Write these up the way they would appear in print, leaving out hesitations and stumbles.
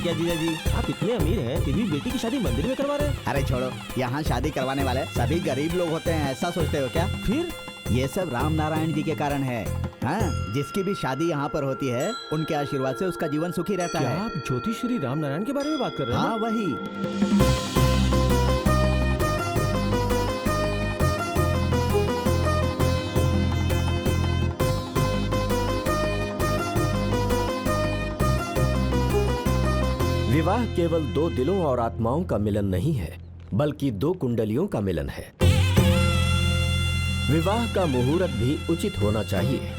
क्या जीजा जी, आप इतने अमीर हैं फिर भी बेटी की शादी मंदिर में करवा रहे हैं? अरे छोड़ो, यहाँ शादी करवाने वाले सभी गरीब लोग होते हैं, ऐसा सोचते हो क्या? फिर ये सब राम नारायण जी के कारण है। हाँ, जिसकी भी शादी यहाँ पर होती है उनके आशीर्वाद से उसका जीवन सुखी रहता क्या है। आप ज्योतिष श्री राम नारायण के बारे में बात कर रहे हैं? हाँ वही। विवाह केवल दो दिलों और आत्माओं का मिलन नहीं है, बल्कि दो कुंडलियों का मिलन है। विवाह का मुहूर्त भी उचित होना चाहिए।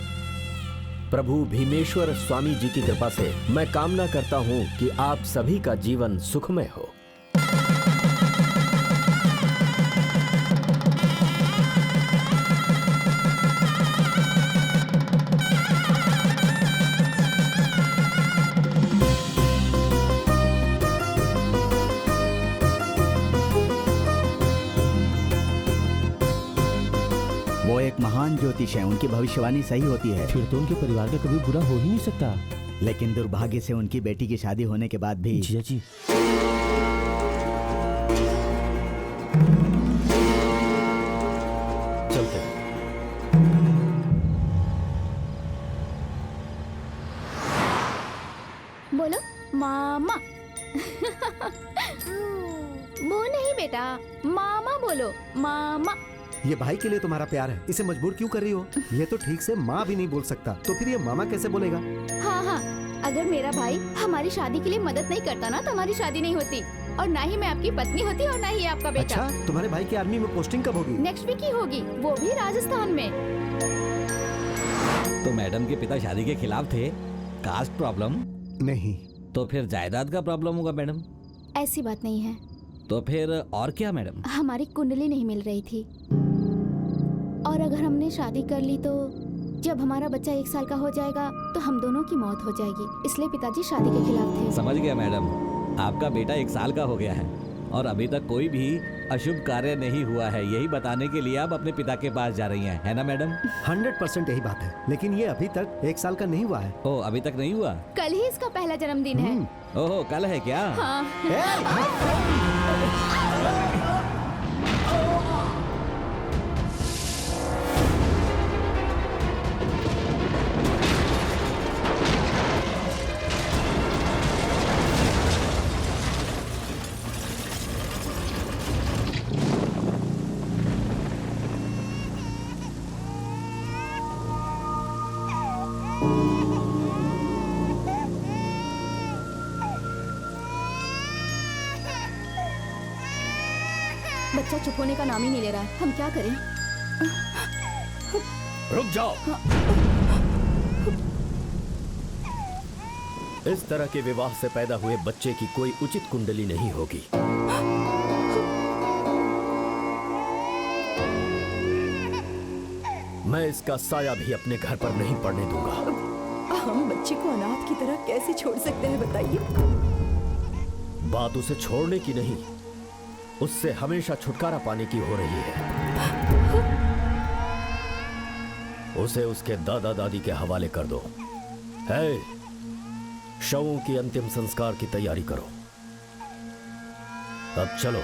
प्रभु भीमेश्वर स्वामी जी की कृपा से मैं कामना करता हूं कि आप सभी का जीवन सुखमय हो। वो एक महान ज्योतिष है, उनकी भविष्यवाणी सही होती है। फिर तो उनके परिवार का कभी बुरा हो ही नहीं सकता। लेकिन दुर्भाग्य से उनकी बेटी की शादी होने के बाद भी जीजा जी, चलते हैं। बोलो मामा। वो नहीं बेटा, मामा बोलो, मामा। ये भाई के लिए तुम्हारा प्यार है, इसे मजबूर क्यों कर रही हो? ये तो ठीक से माँ भी नहीं बोल सकता, तो फिर ये मामा कैसे बोलेगा? हाँ हाँ, अगर मेरा भाई हमारी शादी के लिए मदद नहीं करता ना तो हमारी शादी नहीं होती, और ना ही मैं आपकी पत्नी होती और ना ही आपका बेटा। अच्छा, तुम्हारे भाई की आर्मी में पोस्टिंग कब होगी? नेक्स्ट वीक ही होगी, वो भी राजस्थान में। तो मैडम के पिता शादी के खिलाफ थे। कास्ट प्रॉब्लम नहीं। तो फिर जायदाद का प्रॉब्लम होगा मैडम। ऐसी बात नहीं है। तो फिर और क्या मैडम? हमारी कुंडली नहीं मिल रही थी, और अगर हमने शादी कर ली तो जब हमारा बच्चा 1 साल का हो जाएगा तो हम दोनों की मौत हो जाएगी, इसलिए पिताजी शादी के खिलाफ थे। समझ गया मैडम, आपका बेटा 1 साल का हो गया है और अभी तक कोई भी अशुभ कार्य नहीं हुआ है, यही बताने के लिए आप अपने पिता के पास जा रही हैं, है ना मैडम? 100% यही बात है, लेकिन ये अभी तक 1 साल का नहीं हुआ है। ओ, अभी तक नहीं हुआ? कल ही इसका पहला जन्मदिन है। ओहो, कल है क्या? हाँ। बच्चा चुप होने का नाम ही नहीं ले रहा है, हम क्या करें? रुक जाओ। इस तरह के विवाह से पैदा हुए बच्चे की कोई उचित कुंडली नहीं होगी। मैं इसका साया भी अपने घर पर नहीं पड़ने दूंगा। हम बच्चे को अनाथ की तरह कैसे छोड़ सकते हैं बताइए? बात उसे छोड़ने की नहीं, उससे हमेशा छुटकारा पाने की हो रही है। उसे उसके दादा दादी के हवाले कर दो। है, शवों की अंतिम संस्कार की तैयारी करो। अब चलो।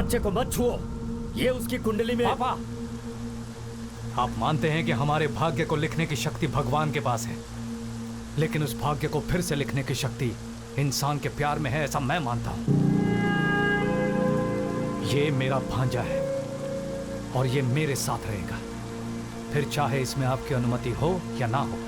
बच्चे को मत छुओ, ये उसकी कुंडली में। पापा, आप मानते हैं कि हमारे भाग्य को लिखने की शक्ति भगवान के पास है, लेकिन उस भाग्य को फिर से लिखने की शक्ति इंसान के प्यार में है, ऐसा मैं मानता हूं। ये मेरा भांजा है और ये मेरे साथ रहेगा, फिर चाहे इसमें आपकी अनुमति हो या ना हो।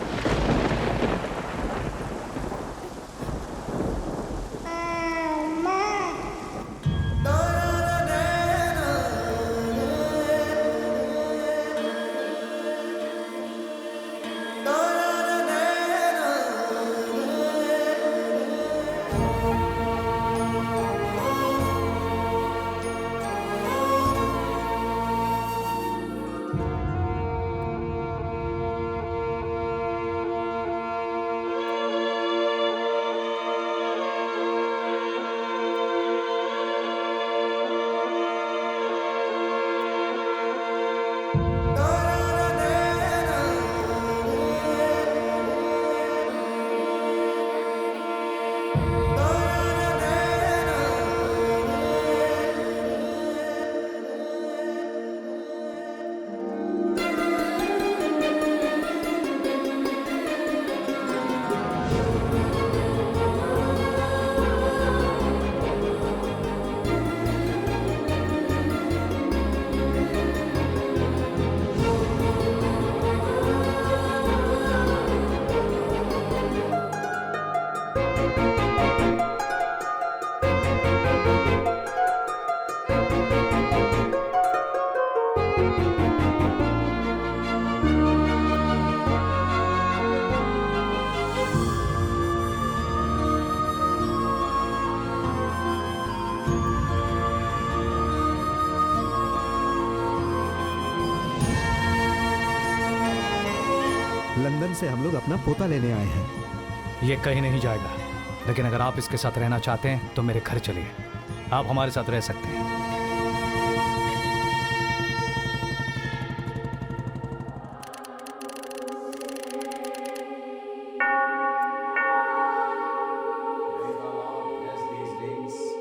लंदन से हम लोग अपना पोता लेने आए हैं। ये कहीं नहीं जाएगा, लेकिन अगर आप इसके साथ रहना चाहते हैं तो मेरे घर चलिए, आप हमारे साथ रह सकते हैं।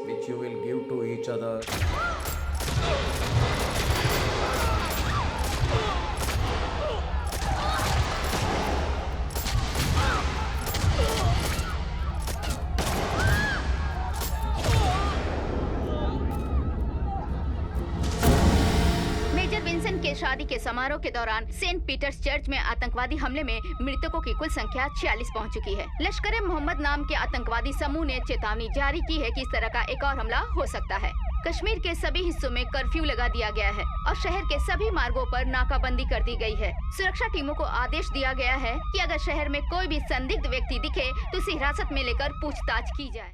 Which you will give to each other. Major Vincent के शादी के समारोह के दौरान सेंट पीटर्स चर्च में आतंकवादी हमले में मृतकों की कुल संख्या 46 पहुंच चुकी है। लश्कर ए मोहम्मद नाम के आतंकवादी समूह ने चेतावनी जारी की है कि इस तरह का एक और हमला हो सकता है। कश्मीर के सभी हिस्सों में कर्फ्यू लगा दिया गया है और शहर के सभी मार्गों पर नाकाबंदी कर दी गई है। सुरक्षा टीमों को आदेश दिया गया है कि अगर शहर में कोई भी संदिग्ध व्यक्ति दिखे तो उसे हिरासत में लेकर पूछताछ की जाए।